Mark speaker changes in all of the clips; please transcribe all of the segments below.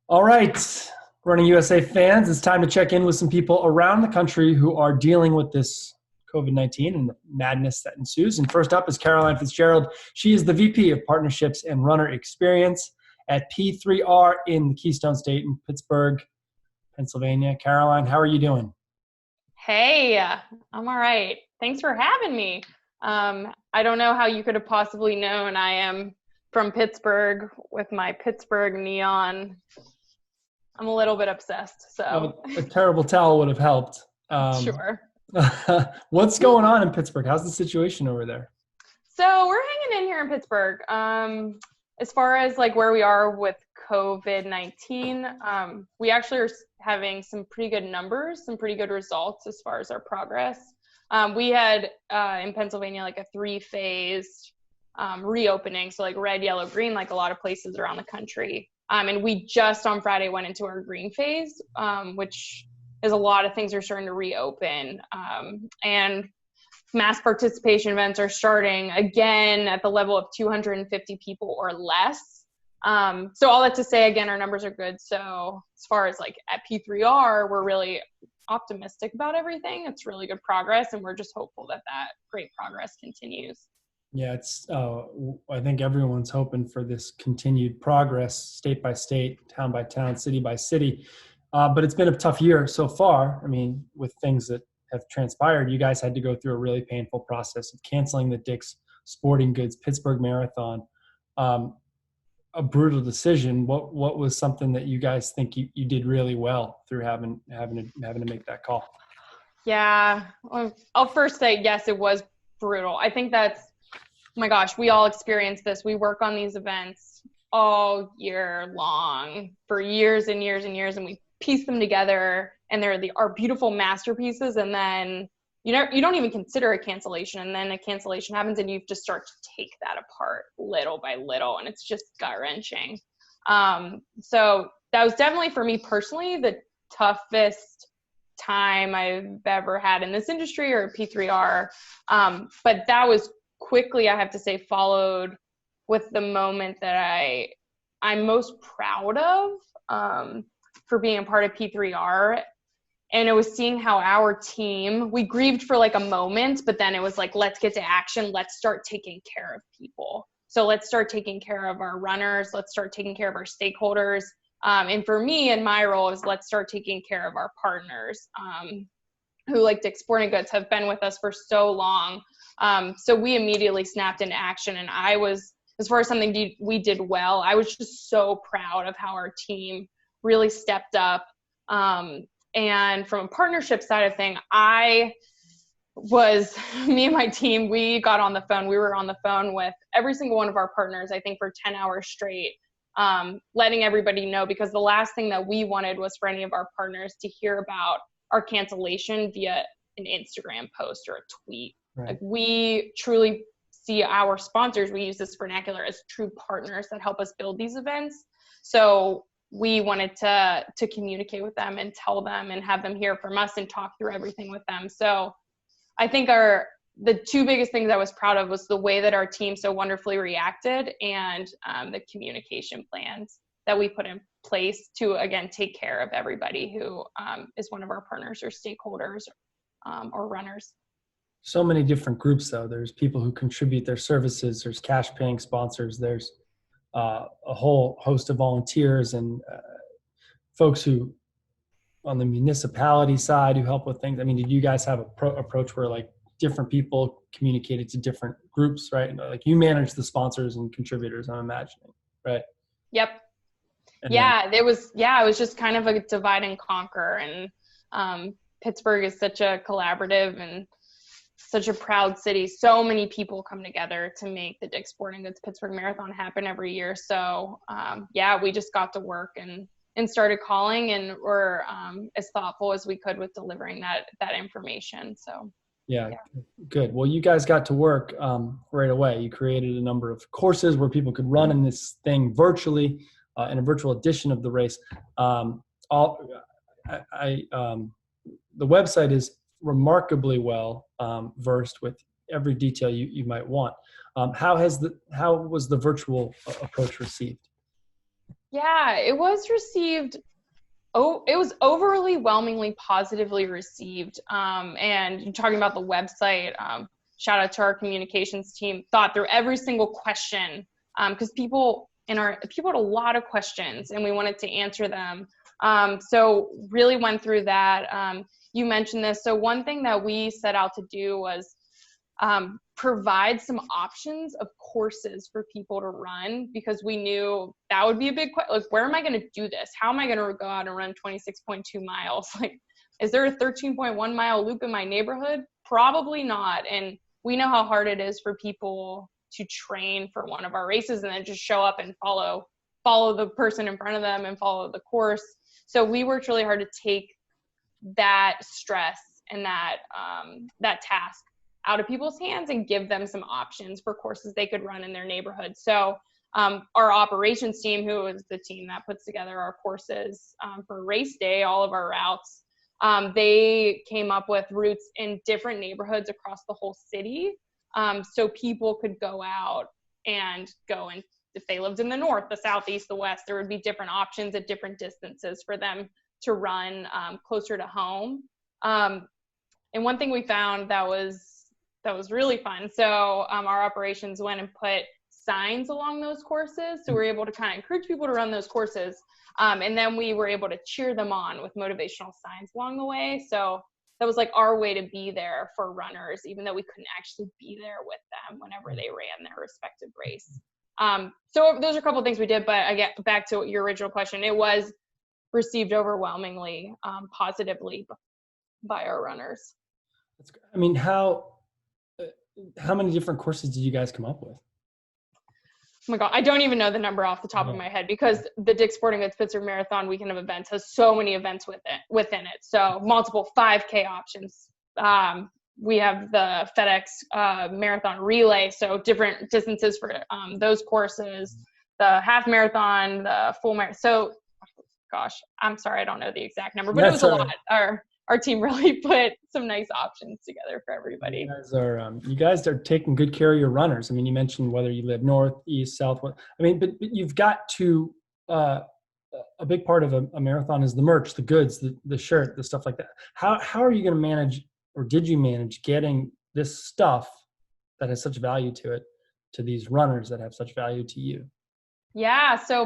Speaker 1: All right, Running USA fans, it's time to check in with some people around the country who are dealing with this COVID-19 and the madness that ensues. And first up is Caroline Fitzgerald. She is the VP of Partnerships and Runner Experience at P3R in the Keystone State in Pittsburgh, Pennsylvania. Caroline, how are you doing?
Speaker 2: Hey, I'm all right. Thanks for having me. I don't know how you could have possibly known I am from Pittsburgh with my Pittsburgh neon. I'm a little bit obsessed, so
Speaker 1: A terrible towel would have helped.
Speaker 2: sure.
Speaker 1: What's going on in Pittsburgh? How's the situation over there?
Speaker 2: So we're hanging in here in Pittsburgh. As far as like where we are with COVID-19, we actually are having some pretty good numbers, some pretty good results as far as our progress. We had in Pennsylvania like a three-phased reopening, so like red, yellow, green, like a lot of places around the country. And we just on Friday went into our green phase, which is a lot of things are starting to reopen. And mass participation events are starting again at the level of 250 people or less. So all that to say, again, our numbers are good. So as far as like at P3R, we're really optimistic about everything. It's really good progress, and we're just hopeful that that great progress continues.
Speaker 1: Yeah, I think everyone's hoping for this continued progress, state by state, town by town, city by city. But it's been a tough year so far. I mean, with things that have transpired, you guys had to go through a really painful process of canceling the Dick's Sporting Goods Pittsburgh Marathon. A brutal decision. What was something that you guys think you did really well through having to make that call?
Speaker 2: Yeah, I'll first say, yes, it was brutal. I think that's, oh my gosh, we all experience this. We work on these events all year long for years and years and years, and we piece them together, and they're our beautiful masterpieces. And then you don't even consider a cancellation, and then a cancellation happens, and you just start to take that apart little by little, and it's just gut wrenching. So that was definitely for me personally the toughest time I've ever had in this industry or P3R. But that was quickly, I have to say, followed with the moment that I'm most proud of for being a part of P3R. And it was seeing how our team, we grieved for like a moment, but then it was like, let's get to action. Let's start taking care of people. So let's start taking care of our runners. Let's start taking care of our stakeholders. And for me, and my role is let's start taking care of our partners who, like Dick's Sporting Goods, have been with us for so long. So we immediately snapped into action. And I was, as far as something we did well, I was just so proud of how our team really stepped up. And from a partnership side of thing, me and my team, we got on the phone. We were on the phone with every single one of our partners, I think for 10 hours straight, letting everybody know, because the last thing that we wanted was for any of our partners to hear about our cancellation via an Instagram post or a tweet.
Speaker 1: Right.
Speaker 2: Like, we truly see our sponsors, we use this vernacular, as true partners that help us build these events. So we wanted to communicate with them and tell them and have them hear from us and talk through everything with them. So I think the two biggest things I was proud of was the way that our team so wonderfully reacted, and the communication plans that we put in place to, again, take care of everybody who is one of our partners or stakeholders or runners.
Speaker 1: So many different groups, though. There's people who contribute their services. There's cash paying sponsors. There's a whole host of volunteers and folks who on the municipality side who help with things. I mean, did you guys have a approach where like different people communicated to different groups, right? Like you manage the sponsors and contributors, I'm imagining, right?
Speaker 2: Yep.
Speaker 1: And
Speaker 2: it was just kind of a divide and conquer. And Pittsburgh is such a collaborative and such a proud city. So many people come together to make the Dick's Sporting Goods Pittsburgh Marathon happen every year. So we just got to work and started calling, and were as thoughtful as we could with delivering that information. So
Speaker 1: yeah, good. Well, you guys got to work right away. You created a number of courses where people could run in this thing virtually, in a virtual edition of the race. The website is remarkably well versed with every detail you might want. How was the virtual approach received?
Speaker 2: Yeah, it was received. Oh, it was overwhelmingly positively received. And you're talking about the website. Shout out to our communications team. Thought through every single question because people had a lot of questions, and we wanted to answer them. So really went through that. You mentioned this. So one thing that we set out to do was provide some options of courses for people to run, because we knew that would be a big question. Like, where am I going to do this? How am I going to go out and run 26.2 miles? Like, is there a 13.1 mile loop in my neighborhood? Probably not. And we know how hard it is for people to train for one of our races and then just show up and follow the person in front of them and follow the course. So we worked really hard to take that stress and that task out of people's hands and give them some options for courses they could run in their neighborhood. So our operations team, who is the team that puts together our courses for race day, all of our routes, they came up with routes in different neighborhoods across the whole city. So people could go out and if they lived in the north, the southeast, the west, there would be different options at different distances for them to run closer to home. And one thing we found that was really fun. So our operations went and put signs along those courses. So we were able to kind of encourage people to run those courses. And then we were able to cheer them on with motivational signs along the way. So that was like our way to be there for runners, even though we couldn't actually be there with them whenever they ran their respective race. So those are a couple of things we did, but I get back to your original question. It was received overwhelmingly positively by our runners.
Speaker 1: I mean, how many different courses did you guys come up with?
Speaker 2: Oh my God, I don't even know the number off the top of my head, because the Dick's Sporting Goods Pittsburgh Marathon Weekend of Events has so many events within it. So multiple 5K options. We have the FedEx Marathon Relay, so different distances for those courses, the half marathon, the full marathon. So, gosh, I'm sorry, I don't know the exact number, but it was a lot. Our team really put some nice options together for everybody.
Speaker 1: You guys are taking good care of your runners. I mean, you mentioned whether you live north, east, south. I mean, but you've got to, a big part of a marathon is the merch, the goods, the shirt, the stuff like that. How are you going to manage, or did you manage getting this stuff that has such value to it to these runners that have such value to you?
Speaker 2: Yeah, so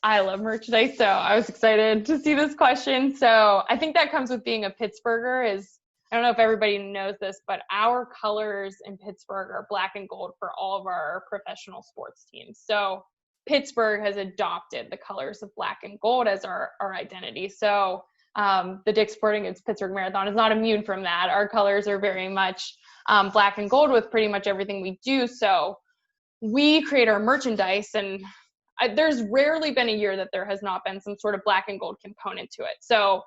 Speaker 2: I love merchandise, so I was excited to see this question. So I think that comes with being a Pittsburgher. I don't know if everybody knows this, but our colors in Pittsburgh are black and gold for all of our professional sports teams. So Pittsburgh has adopted the colors of black and gold as our identity. So the Dick's Sporting Goods Pittsburgh Marathon is not immune from that. Our colors are very much black and gold with pretty much everything we do. So we create our merchandise, and there's rarely been a year that there has not been some sort of black and gold component to it. So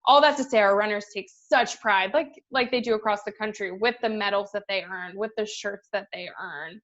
Speaker 2: all that to say, our runners take such pride, like they do across the country, with the medals that they earn, with the shirts that they earn.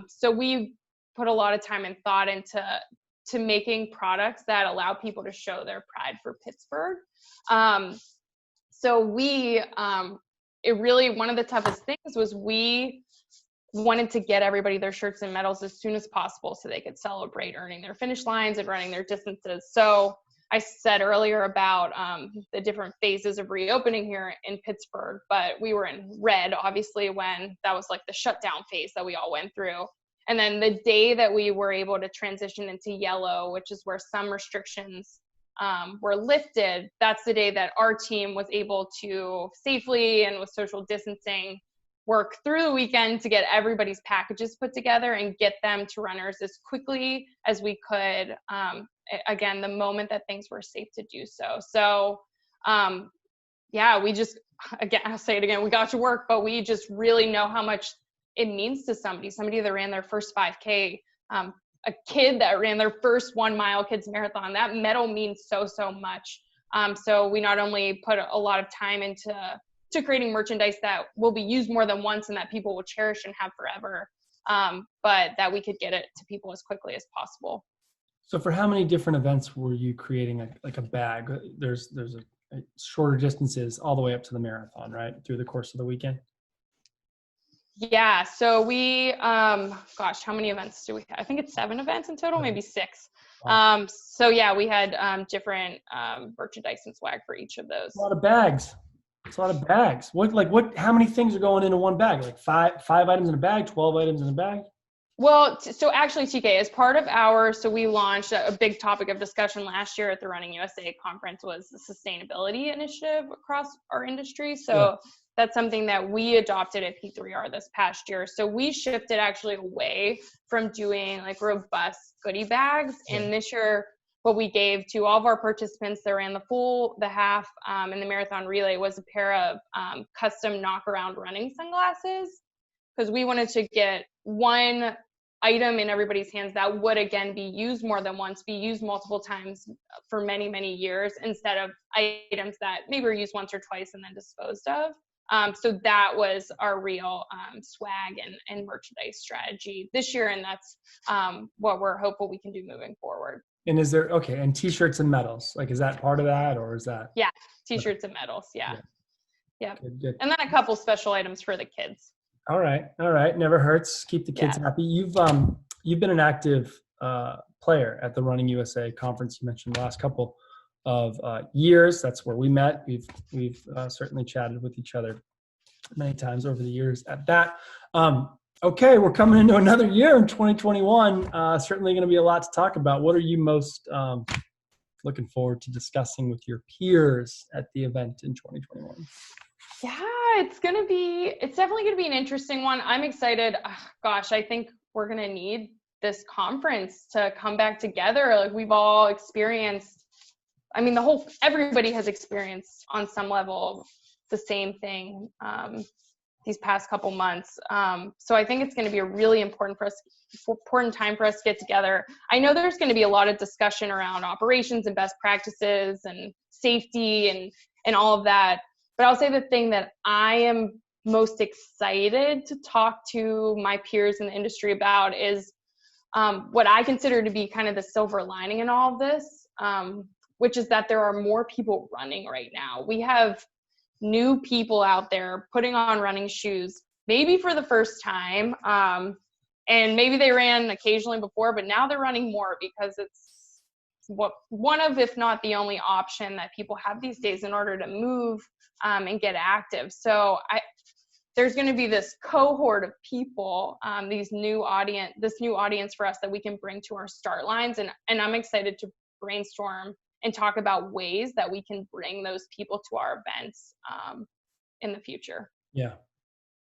Speaker 2: So we put a lot of time and thought into making products that allow people to show their pride for Pittsburgh. So one of the toughest things was we wanted to get everybody their shirts and medals as soon as possible so they could celebrate earning their finish lines and running their distances. So I said earlier about the different phases of reopening here in Pittsburgh, but we were in red, obviously, when that was like the shutdown phase that we all went through. And then the day that we were able to transition into yellow, which is where some restrictions were lifted, that's the day that our team was able to safely and with social distancing work through the weekend to get everybody's packages put together and get them to runners as quickly as we could. Again, the moment that things were safe to do so. So, we just, again, I'll say it again, we got to work, but we just really know how much it means to somebody that ran their first 5K, a kid that ran their first 1 mile kids marathon. That medal means so much. So we not only put a lot of time into creating merchandise that will be used more than once and that people will cherish and have forever, but that we could get it to people as quickly as possible.
Speaker 1: So for how many different events were you creating a bag? There's shorter distances all the way up to the marathon, right? Through the course of the weekend?
Speaker 2: Yeah, so we, gosh, how many events do we have? I think it's 7 events in total, maybe 6.
Speaker 1: Wow.
Speaker 2: So yeah, we had different merchandise and swag for each of those.
Speaker 1: A lot of bags. It's a lot of bags. How many things are going into one bag? Like five items in a bag, 12 items in a bag?
Speaker 2: Well, so actually, TK, as part of so we launched a big topic of discussion last year at the Running USA conference was the sustainability initiative across our industry. So
Speaker 1: Yeah.
Speaker 2: that's something that we adopted at P3R this past year. So we shifted actually away from doing like robust goodie bags.
Speaker 1: Yeah.
Speaker 2: And this year, what we gave to all of our participants that ran the full, the half, and the marathon relay was a pair of custom knock-around running sunglasses, because we wanted to get one item in everybody's hands that would again be used more than once, be used multiple times for many, many years, instead of items that maybe were used once or twice and then disposed of. So that was our real swag and merchandise strategy this year, and that's what we're hopeful we can do moving forward.
Speaker 1: And and t-shirts and medals, like, is that part of that, or is that?
Speaker 2: Yeah, t-shirts and medals, yeah.
Speaker 1: Good.
Speaker 2: And then a couple special items for the kids.
Speaker 1: All right. Never hurts. Keep the kids happy. You've been an active player at the Running USA conference. You mentioned the last couple of years. That's where we met. We've certainly chatted with each other many times over the years at that. Okay, we're coming into another year in 2021. Certainly going to be a lot to talk about. What are you most looking forward to discussing with your peers at the event in 2021?
Speaker 2: Yeah, it's definitely going to be an interesting one. I'm excited. Gosh, I think we're going to need this conference to come back together. Like, we've all experienced, I mean, everybody has experienced on some level the same thing these past couple months. So I think it's going to be a really important time for us to get together. I know there's going to be a lot of discussion around operations and best practices and safety and all of that. But I'll say the thing that I am most excited to talk to my peers in the industry about is what I consider to be kind of the silver lining in all of this, which is that there are more people running right now. We have new people out there putting on running shoes, maybe for the first time, and maybe they ran occasionally before, but now they're running more because it's one of, if not the only option that people have these days in order to move and get active. So there's going to be this cohort of people, this new audience for us that we can bring to our start lines. And I'm excited to brainstorm and talk about ways that we can bring those people to our events in the future.
Speaker 1: Yeah,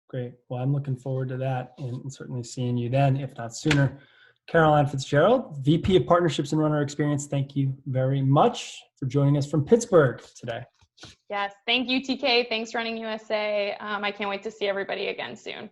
Speaker 1: great. Well, I'm looking forward to that and certainly seeing you then, if not sooner. Caroline Fitzgerald, VP of Partnerships and Runner Experience, thank you very much for joining us from Pittsburgh today.
Speaker 2: Yes, thank you, TK. Thanks, Running USA. I can't wait to see everybody again soon.